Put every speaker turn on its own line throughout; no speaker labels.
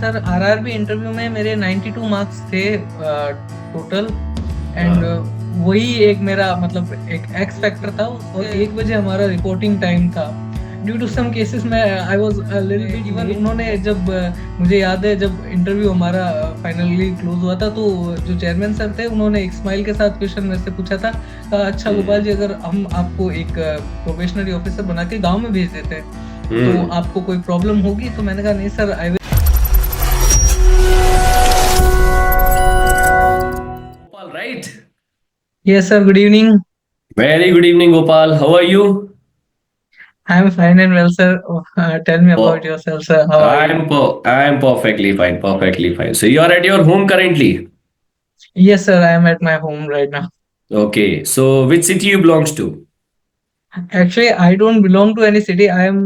Sir RRB interview में मेरे 92 marks थे टोटल। एंड
हाँ।
वही एक मेरा मतलब एक एक्स फैक्टर था। और 1 बजे हमारा रिपोर्टिंग टाइम था। ड्यू टू सम केसेस में आई was a little bit even उन्होंने जब मुझे याद है जब इंटरव्यू हमारा फाइनली क्लोज हुआ था तो जो चेयरमैन सर थे उन्होंने एक स्माइल के साथ क्वेश्चन मेरे से पूछा था। अच्छा गोपाल
हम्म।
जी, अगर हम आपको एक प्रोबेशनरी ऑफिसर बना के गांव में भेज देते हैं तो
हम्म।
आपको कोई प्रॉब्लम होगी? तो मैंने कहा नहीं sir, I.
Gopal, right.
Yes, sir. Good evening.
Very good evening Gopal, how are you?
I'm fine and well, sir. Tell me about yourself, sir. How are you?
I am perfectly fine, perfectly fine. So you are at your home currently.
Yes, sir. I am at my home right now.
Okay, so which city you belongs to?
Actually, I don't belong to any city. I am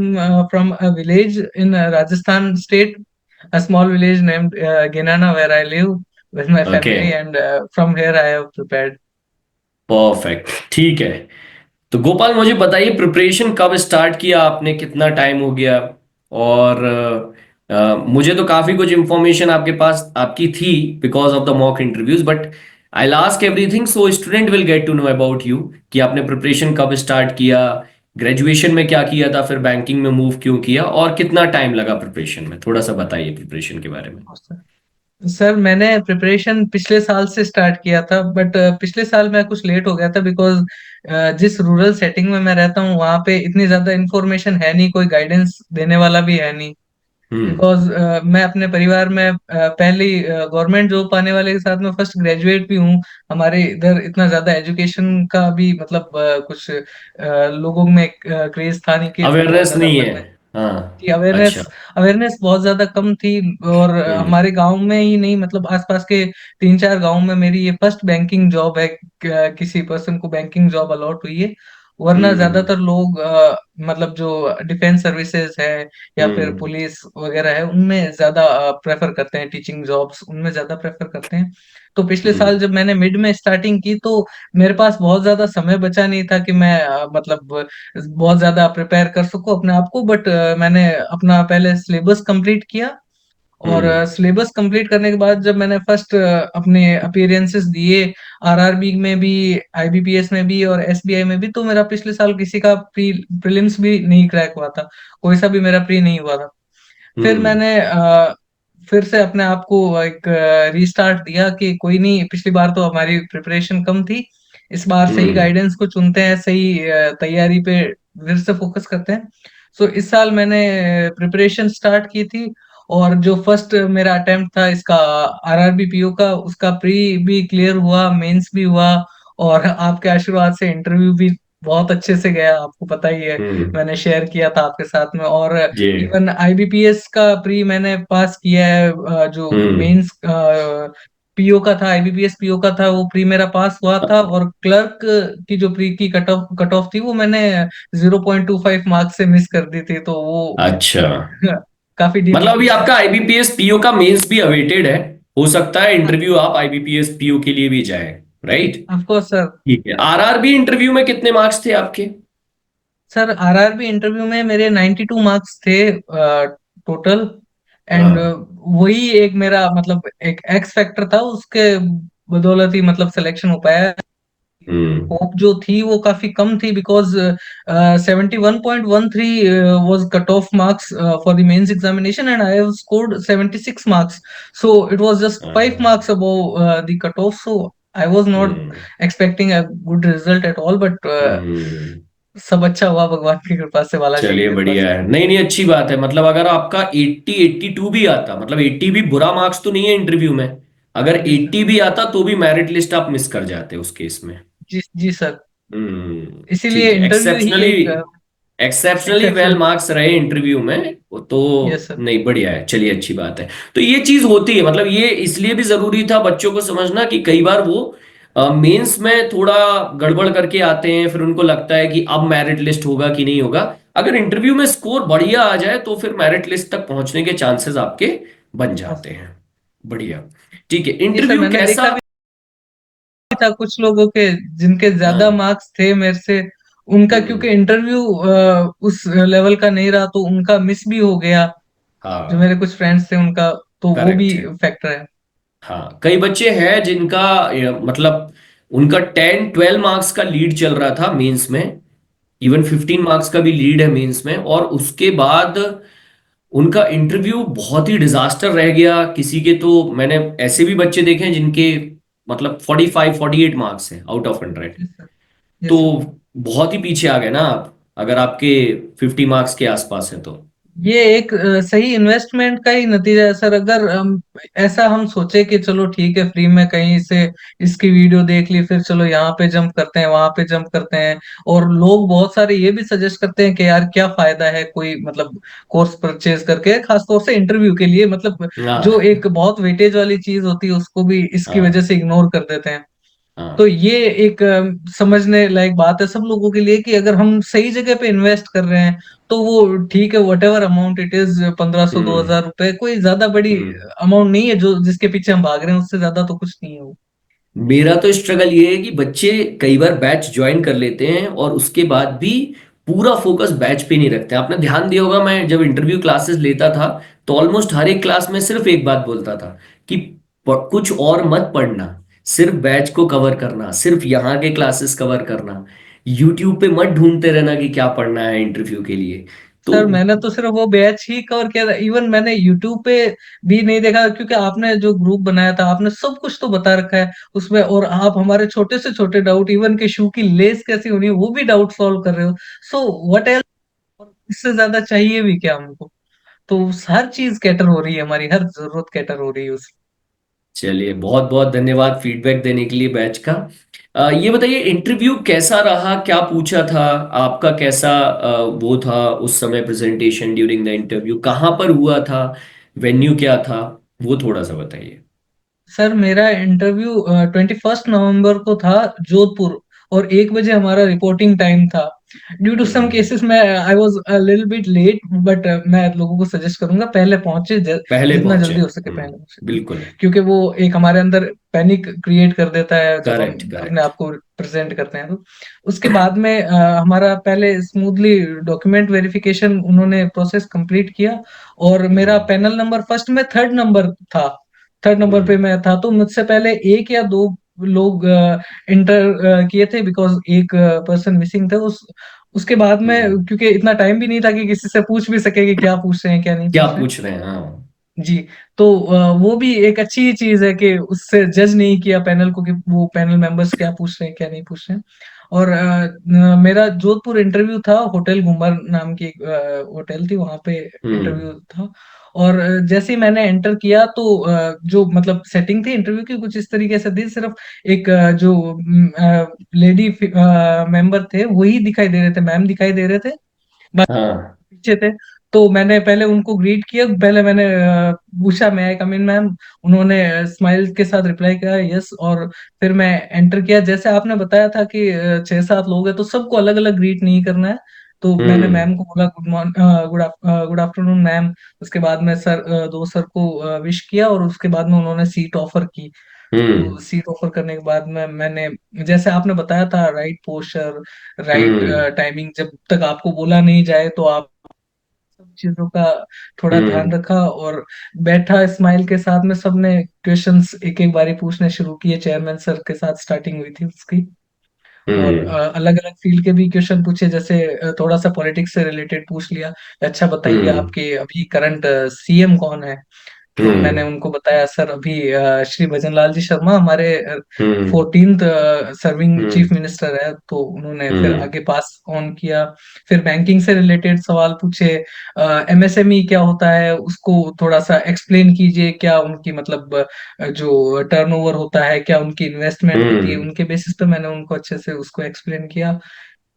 from a village in Rajasthan state, a small village named Ginana, where I live with my family.
Okay,
And from here, I have prepared.
Perfect, ठीक है। तो गोपाल मुझे बताइए, preparation कब start किया आपने, कितना time हो गया? और मुझे तो काफी कुछ इंफॉर्मेशन आपके पास आपकी थी because of the mock interviews, but I ask everything so student will get to know about you कि आपने प्रिपरेशन कब स्टार्ट किया, ग्रेजुएशन में क्या किया था, फिर बैंकिंग में मूव क्यों किया, और कितना टाइम लगा प्रिपरेशन में। थोड़ा सा बताइए प्रिपरेशन के बारे में।
सर मैंने प्रिपरेशन पिछले साल से स्टार्ट किया था, बट पिछले साल मैं कुछ लेट हो गया था बिकॉज जिस रूरल सेटिंग में मैं रहता हूँ वहाँ पे इतनी ज्यादा इन्फॉर्मेशन है नहीं, कोई गाइडेंस देने वाला भी है नहीं।
हम्म।
बिकॉज मैं अपने परिवार में पहली गवर्नमेंट जॉब पाने वाले के साथ में फर्स्ट ग्रेजुएट भी हूँ। हमारे इधर इतना ज्यादा एजुकेशन का भी मतलब कुछ लोगों में क्रेज था नहीं कि इतना बहुत
अवेयरनेस
ज्यादा
नहीं है।
पढ़ना है।
हाँ।
कि अवेयरनेस
अच्छा।
अवेयरनेस बहुत ज्यादा कम थी। और
हम्म।
हमारे गांव में ही नहीं, मतलब आसपास के 3-4 गांव में मेरी ये फर्स्ट बैंकिंग जॉब है। किसी पर्सन को बैंकिंग जॉब अलॉट हुई है। वरना
हम्म।
ज्यादातर लोग मतलब जो डिफेंस सर्विसेज है या फिर
हम्म।
पुलिस वगैरह है उनमें ज्यादा प्रेफर करते हैं, टीचिंग जॉब्स उनमें ज्यादा प्रेफर करते हैं। तो पिछले साल
हम्म।
जब मैंने मिड में स्टार्टिंग की तो मेरे पास बहुत ज्यादा समय बचा नहीं था कि मैं मतलब बहुत ज्यादा प्रिपेयर कर सकूं अपने आप को। बट मैंने अपना पहले सिलेबस कंप्लीट किया। और
हम्म।
सिलेबस कंप्लीट करने के बाद जब मैंने फर्स्ट अपने अपीयरेंसेस दिए आरआरबी में भी, आईबीपीएस में भी और एसबीआई में भी, तो मेरा पिछले साल किसी का प्रीलिम्स भी नहीं क्रैक हुआ था। कोई सा भी मेरा प्री नहीं हुआ था। फिर
हम्म।
मैंने फिर से अपने आप को एक रीस्टार्ट दिया कि कोई नहीं, पिछली बार तो हमारी प्रिपरेशन कम थी, इस बार सही
हम्म।
गाइडेंस को चुनते हैं, सही तैयारी पे फिर से फोकस करते हैं। सो इस साल मैंने प्रिपरेशन स्टार्ट की थी। और जो फर्स्ट मेरा अटेम्प्ट था इसका आरआरबी पीओ का, उसका प्री भी क्लियर हुआ, मेंस भी हुआ। और आपके आशीर्वाद से इंटरव्यू भी बहुत अच्छे से गया, आपको पता ही है,
हम्म।
मैंने शेयर किया था आपके साथ में। और
जी।
इवन आईबीपीएस का प्री मैंने पास किया है। जो
हम्म।
मेंस पीओ का था, आईबीपीएस पीओ का था, वो प्री मेरा पास हुआ था। और क्लर्क की जो प्री की कट ऑफ थी वो मैंने 0.25 मार्क्स से मिस कर दी थी, तो वो
अच्छा,
काफी
मतलब अभी
डिफिकल्ट था।
आपका आईबीपीएस पीओ का मेंस भी अवेटेड है। हो सकता है इंटरव्यू आप आईबीपीएस पीओ के लिए भी जाए, राइट?
Of course sir.
ठीक है। आरआरबी इंटरव्यू में कितने मार्क्स थे आपके?
सर आरआरबी इंटरव्यू में मेरे 92 मार्क्स थे टोटल। एंड
हाँ।
वही एक मेरा मतलब एक एक्स फैक्टर था, उसके बदौलत ही मतलब सिलेक्शन हो पाया।
हम्म।
होप जो थी वो काफी कम थी because 71.13 was cut off marks for the mains examination and I have scored 76 marks. So it was just 5
हाँ।
Marks above the cut off. So I was not
hmm.
Expecting a good result at all, but
hmm.
सब अच्छा हुआ भगवान की कृपा से, बालाजी की
चलिए
कृपा
बढ़िया
से।
है। नहीं नहीं, अच्छी बात है। मतलब अगर आपका 80 82 भी आता, मतलब 80 भी बुरा मार्क्स तो नहीं है इंटरव्यू में। अगर
जी सर।
80 भी आता तो भी मेरिट लिस्ट आप मिस कर जाते उस केस में।
जी जी सर।
हम्म।
इसीलिए
ठीक है।
इंटरव्यू ही
एक्सेप्शनली,
एक
एक्सेप्शनली वेल
एक्सेप्शन।
मार्क्स रहे इंटरव्यू में वो तो।
Yes sir.
नहीं, बढ़िया है, चलिए अच्छी बात है। तो ये चीज होती है, मतलब ये इसलिए भी जरूरी था बच्चों को समझना कि कई बार वो मेंस में थोड़ा गड़बड़ करके आते हैं, फिर उनको लगता है कि अब मेरिट लिस्ट होगा कि नहीं होगा। अगर इंटरव्यू में स्कोर बढ़िया आ जाए तो फिर मेरिट लिस्ट तक पहुंचने के चांसेस आपके बन जाते हैं। बढ़िया। ठीक है,
जी सर,
इंटरव्यू
मैंने देखा
कैसा?
भी था कुछ लोगों के जिनके ज्यादा
हाँ।
मार्क्स थे मेरे से। उनका
हम्म।
क्योंकि इंटरव्यू उस लेवल का नहीं रहा तो उनका मिस भी हो गया। जो
हाँ।
मेरे कुछ फ्रेंड्स थे उनका तो वो भी
करेक्ट है।
फैक्टर है।
हाँ, कई बच्चे हैं जिनका मतलब उनका 10-12 मार्क्स का लीड चल रहा था मेंस में, इवन 15 मार्क्स का भी लीड है मेंस में, और उसके बाद उनका इंटरव्यू बहुत ही डिजास्टर रह गया। किसी के तो मैंने ऐसे भी बच्चे देखे हैं जिनके मतलब 45-48 मार्क्स हैं आउट ऑफ 100।
Yes sir.
तो
यस सर।
बहुत ही पीछे आ गए ना आप, अगर आपके 50 मार्क्स के आसपास है तो।
ये एक सही इन्वेस्टमेंट का ही नतीजा है सर। अगर ऐसा हम सोचे कि चलो ठीक है, फ्री में कहीं से इसकी वीडियो देख ली, फिर चलो यहाँ पे जंप करते हैं, वहां पे जंप करते हैं, और लोग बहुत सारे ये भी सजेस्ट करते हैं कि यार क्या फायदा है कोई मतलब कोर्स परचेज करके, खासतौर से इंटरव्यू के लिए, मतलब जो
हाँ
एक बहुत वेटेज वाली चीज होती है उसको भी इसकी वजह
हाँ
से इग्नोर कर देते हैं। तो
हाँ।
ये एक समझने लायक बात है सब लोगों के लिए कि अगर हम सही जगह पे इन्वेस्ट कर रहे हैं तो वो ठीक है, what ever amount it is, 1500 दो
हम्म
हजार रुपए कोई ज्यादा बड़ी
हम्म।
अमाउंट नहीं है, जो जिसके पीछे हम भाग रहे हैं उससे ज्यादा तो कुछ नहीं है वो।
मेरा तो स्ट्रगल ये है कि बच्चे कई बार बैच ज्वाइन कर लेते हैं और उसके बाद भी पूरा फोकस बैच पे नहीं रखते। आपने ध्यान दिया होगा, मैं जब इंटरव्यू क्लासेस लेता था तो ऑलमोस्ट हर एक क्लास में सिर्फ एक बात बोलता था कि कुछ और मत पढ़ना, सिर्फ बैच को कवर करना, सिर्फ यहाँ के क्लासेस कवर करना, यूट्यूब पे मत ढूंढते रहना कि क्या पढ़ना है इंटरव्यू के लिए। तो
सर मैंने तो सिर्फ वो बैच ही कवर किया था, इवन मैंने यूट्यूब पे भी नहीं देखा, क्योंकि आपने जो ग्रुप बनाया था आपने सब कुछ तो बता रखा है उसमें, और आप हमारे छोटे से छोटे डाउट, इवन के शू की लेस कैसी होनी है वो भी डाउट सॉल्व कर रहे हो। सो व्हाट एल्स, इससे ज्यादा चाहिए भी क्या हमको? तो हर चीज कैटर हो रही है, हमारी हर जरूरत कैटर हो रही है उस।
चलिए, बहुत बहुत धन्यवाद फीडबैक देने के लिए बैच का। ये बताइए इंटरव्यू कैसा रहा, क्या पूछा था, आपका कैसा वो था उस समय प्रेजेंटेशन ड्यूरिंग द इंटरव्यू, कहाँ पर हुआ था, वेन्यू क्या था, वो थोड़ा सा बताइए।
सर मेरा इंटरव्यू 21 नवंबर को था, जोधपुर, और 1 बजे हमारा रिपोर्टिंग टाइम था। Due to some
hmm.
Cases मैं I was a little bit late, but मैं लोगों को सजेस्ट करूंगा पहले पहुंचे,
पहले
जितना
पहुंचे।
जल्दी हो सके पहले पहुंचे।
बिल्कुल।
क्योंकि वो एक हमारे अंदर पैनिक क्रिएट कर देता है जब हम
करेक्ट
अपने
करेक्ट।
आप को प्रेजेंट करते हैं। तो उसके बाद में हमारा पहले स्मूथली डॉक्यूमेंट वेरिफिकेशन उन्होंने प्रोसेस कंप्लीट किया, और मेरा
हम्म
पैनल नंबर फर्स्ट में थर्ड नंबर था। थर्ड नंबर पे
हम्म
मैं था, तो मुझसे पहले एक या दो लोग इंटर किए थे, बिकॉज एक पर्सन मिसिंग थे। उसके बाद
हम्म।
में, क्योंकि इतना टाइम भी नहीं था कि किसी से पूछ भी सके कि क्या पूछ रहे हैं क्या नहीं
क्या
पूछ रहे हैं।
पूछ रहे हैं, हाँ।
जी। तो वो भी एक अच्छी चीज है कि उससे जज नहीं किया पैनल को कि वो पैनल मेंबर्स क्या पूछ रहे हैं क्या नहीं पूछ रहे हैं। और मेरा जोधपुर इंटरव्यू था, होटल घुमर नाम की एक होटल थी, वहां पे
हम्म
इंटरव्यू था। और जैसे ही मैंने एंटर किया तो जो मतलब सेटिंग थी इंटरव्यू की कुछ इस तरीके से थी, सिर्फ एक जो लेडी मेंबर थे वही दिखाई दे रहे थे, मैम दिखाई दे रहे थे,
हाँ।
पीछे थे। तो मैंने पहले उनको ग्रीट किया, पहले मैंने पूछा मैं आई कम इन मैम, उन्होंने स्माइल के साथ रिप्लाई किया यस, और फिर मैं एंटर किया। जैसे आपने बताया था कि 6-7 लोग हैं तो सबको अलग अलग ग्रीट नहीं करना है। तो मैंने
हम्म
मैम को बोला good morning, good afternoon ma'am. उसके बाद में सर, दो सर को विश किया, और उसके बाद में उन्होंने सीट ऑफर की। तो
हम्म
सीट ऑफर करने के बाद में मैंने, जैसे आपने बताया था, राइट पोस्चर, राइट
हम्म
टाइमिंग, जब तक आपको बोला नहीं जाए तो आप सब चीजों का थोड़ा ध्यान
हम्म
रखा, और बैठा स्माइल के साथ में सबने क्वेश्चंस एक एक बारी पूछने शुरू किए। चेयरमैन सर के साथ स्टार्टिंग हुई थी उसकी, और
हम्म
अलग अलग फील्ड के भी क्वेश्चन पूछे, जैसे थोड़ा सा पॉलिटिक्स से रिलेटेड पूछ लिया। अच्छा बताइए
हम्म
आपके अभी करंट सीएम कौन है? तो मैंने
हम्म
उनको बताया सर अभी श्री भजन लाल जी शर्मा हमारे
हम्म
14th सर्विंग चीफ
हम्म
मिनिस्टर है। तो उन्होंने फिर
हम्म
आगे पास ऑन किया। फिर बैंकिंग से रिलेटेड सवाल पूछे, एमएसएमई क्या होता है उसको थोड़ा सा एक्सप्लेन कीजिए, क्या उनकी मतलब जो टर्नओवर होता है, क्या उनकी इन्वेस्टमेंट होती है,
हम्म
उनके बेसिस पे मैंने उनको अच्छे से उसको एक्सप्लेन किया।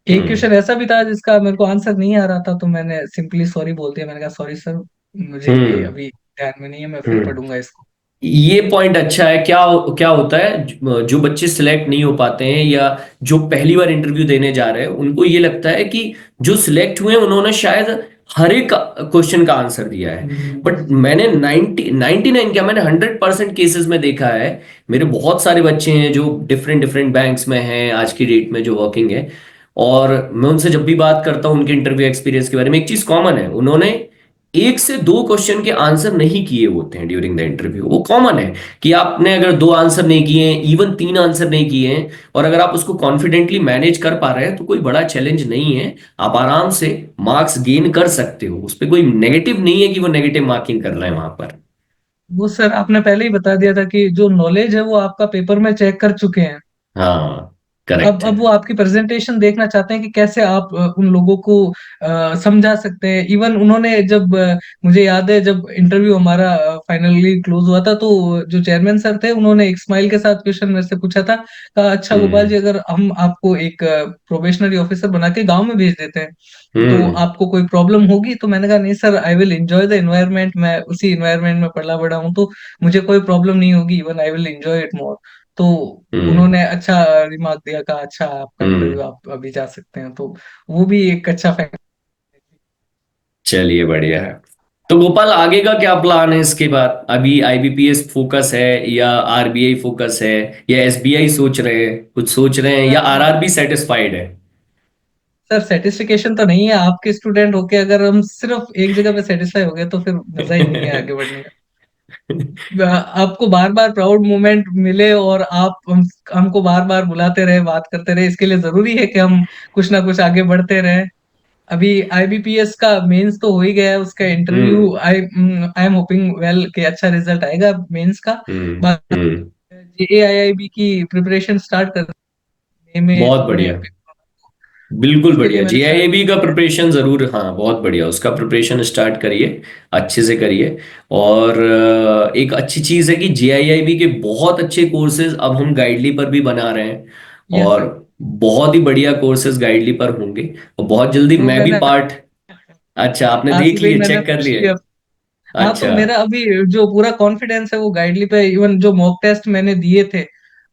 एक
हम्म
क्वेश्चन ऐसा भी था जिसका मेरे को आंसर नहीं आ रहा था, तो मैंने सिंपली सॉरी बोल दिया, मैंने कहा सॉरी सर, मुझे ये
हम्म
अभी ध्यान में नहीं है, मैं फिर
हम्म।
पढ़ूंगा इसको।
ये पॉइंट अच्छा है। क्या क्या होता है, जो बच्चे सिलेक्ट नहीं हो पाते हैं या जो पहली बार इंटरव्यू देने जा रहे हैं, उनको ये लगता है कि जो सिलेक्ट हुए हैं उन्होंने शायद हर एक क्वेश्चन का आंसर दिया है। बट मैंने 99 क्या, मैंने 100% केसेस में देखा है। मेरे बहुत सारे बच्चे हैं जो डिफरेंट डिफरेंट बैंक्स में हैं आज की डेट में, जो वर्किंग है, और मैं उनसे जब भी बात करता हूँ उनके इंटरव्यू एक्सपीरियंस के बारे में, एक चीज कॉमन है, उन्होंने एक से दो क्वेश्चन के आंसर नहीं किए होते हैं ड्यूरिंग द इंटरव्यू। वो कॉमन है कि आपने अगर दो आंसर नहीं किए हैं, इवन तीन आंसर नहीं किए हैं, और अगर आप उसको कॉन्फिडेंटली मैनेज कर पा रहे हैं तो कोई बड़ा चैलेंज नहीं है। आप आराम से मार्क्स गेन कर सकते हो, उस पर कोई नेगेटिव नहीं है कि वो नेगेटिव मार्किंग कर रहे हैं वहां पर।
वो सर आपने पहले ही बता दिया था कि जो नॉलेज है वो आपका पेपर में चेक कर चुके हैं।
हाँ,
अब
करेक्ट है।
अब वो आपकी प्रेजेंटेशन देखना चाहते हैं कि कैसे आप उन लोगों को समझा सकते हैं। इवन उन्होंने जब मुझे याद है जब इंटरव्यू हमारा फाइनली क्लोज हुआ था, तो जो चेयरमैन सर थे उन्होंने एक स्माइल के साथ क्वेश्चन मेरे से पूछा था, कहा अच्छा गोपाल
हम्म।
जी, अगर हम आपको एक प्रोबेशनरी ऑफिसर बना के गांव में भेज देते हैं तो
हम्म।
आपको कोई प्रॉब्लम होगी? तो मैंने कहा नहीं sir, I will enjoy the environment, मैं उसी एनवायरनमेंट में पला बड़ा हूँ, तो मुझे कोई प्रॉब्लम नहीं होगी, even I will enjoy it more. तो
हम्म।
उन्होंने अच्छा रिमार्क दिया, कहा अच्छा आपका
हम्म।
इंटरव्यू आप अभी जा सकते हैं। तो वो भी एक अच्छा फैक्टर।
चलिए, बढ़िया है। तो गोपाल, आगे का क्या प्लान है इसके बाद? अभी आईबीपीएस फोकस है या आरबीआई फोकस है, या एसबीआई सोच रहे हैं, कुछ सोच रहे हैं, या
सर
आरआरबी सेटिस्फाइड है?
सर सेटिस्फिकेशन तो नहीं है, आपके स्टूडेंट होके अगर हम सिर्फ एक जगह पे सेटिस्फाई हो गए तो फिर मजा ही नहीं है आगे बढ़ने का। आपको बार बार प्राउड मोमेंट मिले और आप हमको बार बार बुलाते रहे, बात करते रहे, इसके लिए जरूरी है कि हम कुछ ना कुछ आगे बढ़ते रहे। अभी आईबीपीएस का मेंस तो हो ही गया है, उसका
हम्म।
Interview I am hoping well कि अच्छा रिजल्ट आएगा मेंस का।
हम्म।
बाकी
हम्म।
जेएआईआईबी की प्रिपरेशन स्टार्ट करने में
बहुत
थोड़े
बढ़िया। बिल्कुल
उसके लिए
बढ़िया,
मैंने सर्च
जेआईएबी का प्रिपरेशन जरूर, हाँ बहुत बढ़िया, उसका प्रिपरेशन स्टार्ट करिए, अच्छे से करिए। और एक अच्छी चीज है कि जेआईआईबी के बहुत अच्छे कोर्सेज अब हम गाइडली पर भी बना रहे हैं,
यस
और
सर।
बहुत ही बढ़िया कोर्सेज गाइडली पर होंगे, और बहुत जल्दी
तो
मैं भी
मैंने
पार्ट। अच्छा, आपने
आपसे
देख
भी
लिए,
मैंने
चेक कर
पूछ
लिए?
लिया। हाँ, तो
अच्छा।
मेरा अभी जो पूरा कॉन्फिडेंस है वो गाइडली पे, इवन जो मॉक टेस्ट मैंने दिए थे,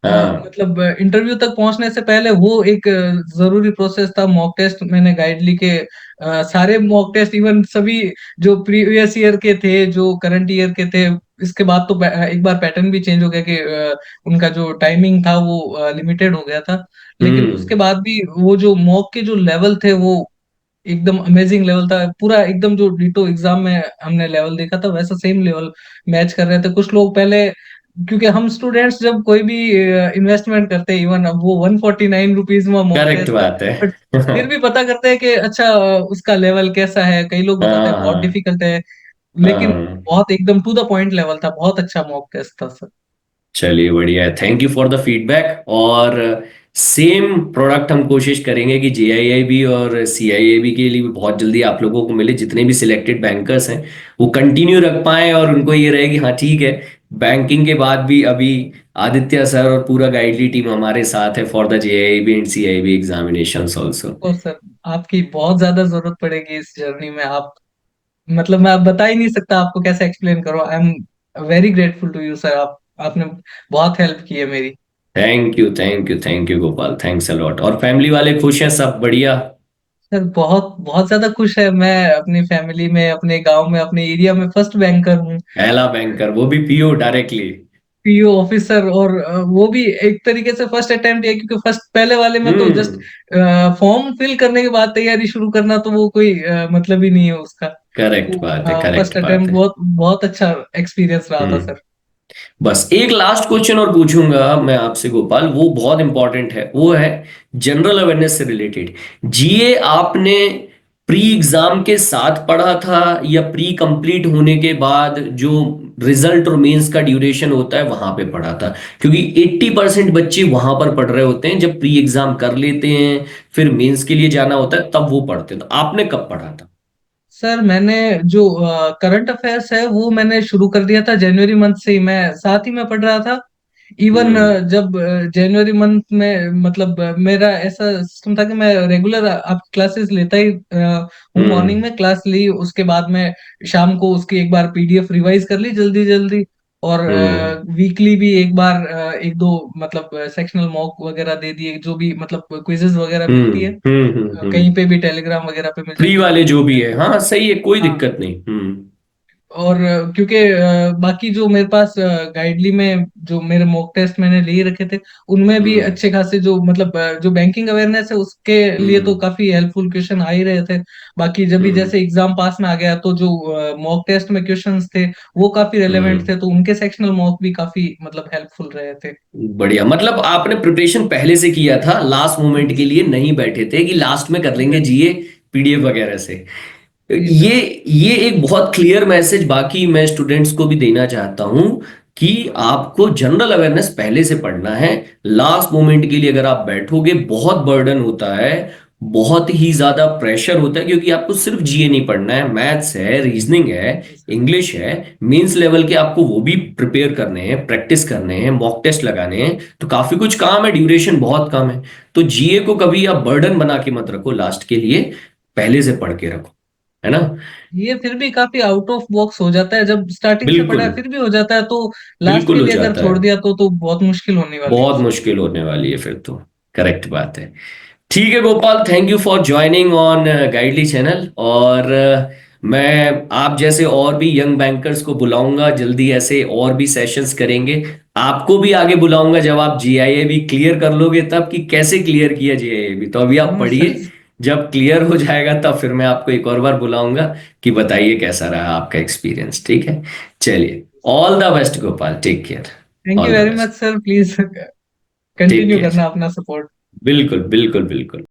हाँ।
मतलब इंटरव्यू तक पहुंचने से पहले वो एक जरूरी प्रोसेस था। मॉक टेस्ट मैंने गाइडली के सारे मॉक टेस्ट, इवन सभी जो प्रीवियस ईयर के थे, जो करंट ईयर के थे, इसके बाद तो एक बार पैटर्न भी चेंज हो गया कि उनका जो टाइमिंग था वो लिमिटेड हो गया था। लेकिन उसके
हम्म।
बाद भी वो जो मॉक के जो लेवल थे वो एकदम अमेजिंग लेवल था पूरा, एकदम जो डिटो एग्जाम में हमने लेवल देखा था वैसा सेम लेवल मैच कर रहे थे कुछ लोग पहले। क्योंकि हम स्टूडेंट्स जब कोई भी इन्वेस्टमेंट करते हैं, इवन अब वो 149 रुपीज में मॉक
करेक्ट
टेस्ट है,
बात है।
बट फिर भी पता करते हैं कि अच्छा उसका लेवल कैसा है। कई लोग बताते हैं बहुत
हाँ।
डिफिकल्ट है, लेकिन
हाँ।
बहुत एकदम टू द पॉइंट लेवल था, बहुत अच्छा मॉक टेस्ट था सर।
चलिए, बढ़िया है, thank you for the feedback. और सेम प्रोडक्ट हम कोशिश करेंगे कि जेआईआईबी और सीआईआईबी के लिए भी बहुत जल्दी आप लोगों को मिले, जितने भी सिलेक्टेड बैंकर्स हैं वो कंटिन्यू रख पाएं, और उनको ये रहे कि हाँ ठीक है, बैंकिंग के बाद भी अभी आदित्य सर और पूरा गाइडली टीम हमारे साथ है for the JAIIB and CIB examinations also.
तो सर आपकी बहुत ज्यादा जरूरत पड़ेगी इस जर्नी में। आप मतलब मैं आप बता ही नहीं सकता आपको कैसे एक्सप्लेन करूं। I am very grateful to you sir, आप आपने बहुत हेल्प की है मेरी।
Thank you, thank you, thank you Gopal, thanks a lot. और फैमिली वाले खुश हैं, सब बढ़िया?
सर बहुत बहुत ज्यादा खुश है। मैं अपनी फैमिली में, अपने गांव में, अपने एरिया में फर्स्ट बैंकर हूँ,
पहला बैंकर, वो भी पीओ डायरेक्टली।
PO officer. और वो भी एक तरीके से फर्स्ट अटेम्प्ट है, क्योंकि फर्स्ट पहले वाले में तो जस्ट
हम्म।
फॉर्म फिल करने के बाद तैयारी शुरू करना, तो वो कोई मतलब ही नहीं है उसका।
करेक्ट बात है,
तो
करेक्ट
फर्स्ट
बात
अटेम्प्ट
है।
बहुत बहुत अच्छा एक्सपीरियंस रहा था
हम्म।
सर।
बस एक लास्ट क्वेश्चन और पूछूंगा मैं आपसे गोपाल, वो बहुत इंपॉर्टेंट है, वो है जनरल अवेयरनेस से रिलेटेड। जीए आपने प्री एग्जाम के साथ पढ़ा था, या प्री कंप्लीट होने के बाद जो रिजल्ट और मेंस का ड्यूरेशन होता है वहां पे पढ़ा था? क्योंकि 80% बच्चे वहां पर पढ़ रहे होते हैं, जब प्री एग्जाम कर लेते हैं फिर मेंस के लिए जाना होता है तब वो पढ़ते हैं। तो आपने कब पढ़ा था?
सर मैंने जो करंट अफेयर्स है वो मैंने शुरू कर दिया था जनवरी मंथ से ही, मैं साथ ही में पढ़ रहा था। इवन
हम्म।
जब जनवरी मंथ में, मतलब मेरा ऐसा सिस्टम था कि मैं रेगुलर आप क्लासेस लेता ही हूँ।
हम्म।
मॉर्निंग में क्लास ली, उसके बाद में शाम को उसकी एक बार पीडीएफ रिवाइज कर ली जल्दी जल्दी, और
हम्म।
वीकली भी एक बार एक दो मतलब सेक्शनल मॉक वगैरह दे दिए, जो भी मतलब क्विजेज वगैरह मिलती है
हम्म।
कहीं पे भी टेलीग्राम वगैरह पे मिल
फ्री
जाती है, तो
वाले
वो
जो भी
मैं।
है, हाँ सही है, कोई
हाँ,
दिक्कत नहीं। हम्म।
और क्योंकि बाकी जो मेरे पास गाइडली में जो मेरे मॉक टेस्ट मैंने लिए रखे थे, उनमें भी
हम्म
अच्छे खासे जो मतलब जो बैंकिंग अवेयरनेस है उसके लिए तो
हम्म
काफी हेल्पफुल क्वेश्चन आ ही रहे थे। बाकी जब भी
हम्म
जैसे एग्जाम पास में आ गया तो जो मॉक टेस्ट में क्वेश्चंस थे वो काफी रेलेवेंट
हम्म।
थे, तो उनके सेक्शनल मॉक भी काफी मतलब हेल्पफुल रहे थे।
बढ़िया, मतलब आपने प्रिपरेशन पहले से किया था, लास्ट मोमेंट के लिए नहीं बैठे थे कि लास्ट में कर लेंगे जीए पीडीएफ वगैरह से।
जी
ये
सर।
ये एक बहुत क्लियर मैसेज बाकी मैं स्टूडेंट्स को भी देना चाहता हूं कि आपको जनरल अवेयरनेस पहले से पढ़ना है। लास्ट मोमेंट के लिए अगर आप बैठोगे बहुत बर्डन होता है, बहुत ही ज्यादा प्रेशर होता है, क्योंकि आपको सिर्फ जीए नहीं पढ़ना है, मैथ्स है, रीजनिंग है,
जी सर।
इंग्लिश है, मेंस लेवल के आपको वो भी प्रिपेयर करने हैं, प्रैक्टिस करने हैं, मॉक टेस्ट लगाने हैं। तो काफी कुछ काम है, ड्यूरेशन बहुत कम है। तो जीए को कभी आप बर्डन बना के मत रखो, लास्ट के लिए पहले से पढ़ के रखो, है ना।
ये फिर भी काफी आउट ऑफ बॉक्स हो जाता है, जब स्टार्टिंग से पढ़ा
बिल्कुल,
है फिर भी हो जाता है, तो लास्ट
बिल्कुल
के
हो
लिए अगर
जाता है।
छोड़ दिया तो बहुत मुश्किल होने वाली है
बहुत
उसमें।
मुश्किल होने वाली है फिर तो। करेक्ट बात है। ठीक है Gopal, thank you for joining on गाइडली channel. और मैं आप जैसे और भी यंग बैंकर्स को बुलाऊंगा जल्दी, ऐसे और भी सेशंस करेंगे। आपको भी आगे बुलाऊंगा जब आप जीआईए भी क्लियर कर लोगे, तब कि कैसे क्लियर किया जीआईए भी। तो अभी आप
सर।
पढ़िए, जब क्लियर हो जाएगा तब फिर मैं आपको एक और बार बुलाऊंगा कि बताइए कैसा रहा आपका एक्सपीरियंस। ठीक है, चलिए। All the best Gopal, take care.
Thank you
all the
very much
best.
Sir, please
take
continue
care.
करना अपना सपोर्ट।
बिल्कुल बिल्कुल बिल्कुल।